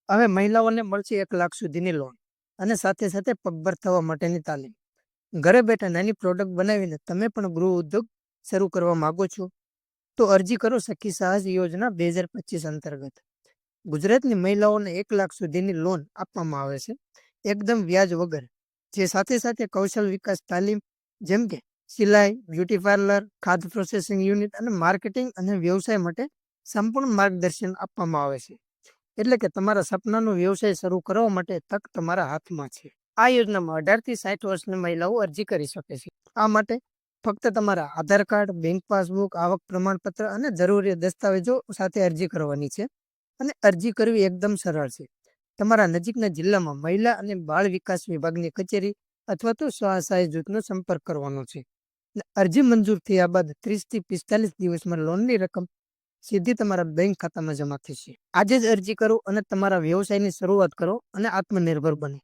હવે મહિલાઓને મળશે 1 લાખ સુધીની લોન અને સાથે સાથે પગભર થવા માટેની તાલીમ. ઘરે બેઠા નાની પ્રોડક્ટ બનાવીને તમે પણ ગૃહ ઉદ્યોગ શરૂ કરવા માંગો છો? તો અરજી કરો સખી સાહસ યોજના 2025 અંતર્ગત. ગુજરાતની મહિલાઓને 1 લાખ સુધીની લોન આપવામાં આવે છે, એકદમ વ્યાજ વગર, જે સાથે સાથે કૌશલ વિકાસ તાલીમ જેમ કે સિલાઈ, બ્યુટી પાર્લર, ખાદ્ય પ્રોસેસિંગ યુનિટ અને માર્કેટિંગ અને વ્યવસાય માટે સંપૂર્ણ માર્ગદર્શન આપવામાં આવે છે. એટલે કે તમારા સપનાનો વ્યવસાય શરૂ કરવા માટે તક તમારા હાથમાં છે. આ યોજનામાં 18 થી 60 વર્ષની મહિલાઓ અરજી કરી શકે છે. આ માટે ફક્ત તમારા આધાર કાર્ડ, બેંક પાસબુક, આવક પ્રમાણપત્ર અને જરૂરી દસ્તાવેજો સાથે અરજી કરવાની છે. અને અરજી કરવી એકદમ સરળ છે. તમારા નજીકના જિલ્લામાં મહિલા અને બાળ વિકાસ વિભાગની કચેરી અથવા તો સ્વસહાય જૂથનો સંપર્ક કરવાનો છે. અને અરજી મંજૂર થયા બાદ 30 થી 45 દિવસમાં લોનની રકમ સીધી તમારા બેંક ખાતામાં જમા થશે. આજે જ અરજી કરો અને તમારા વ્યવસાયની શરૂઆત કરો અને આત્મનિર્ભર બનો.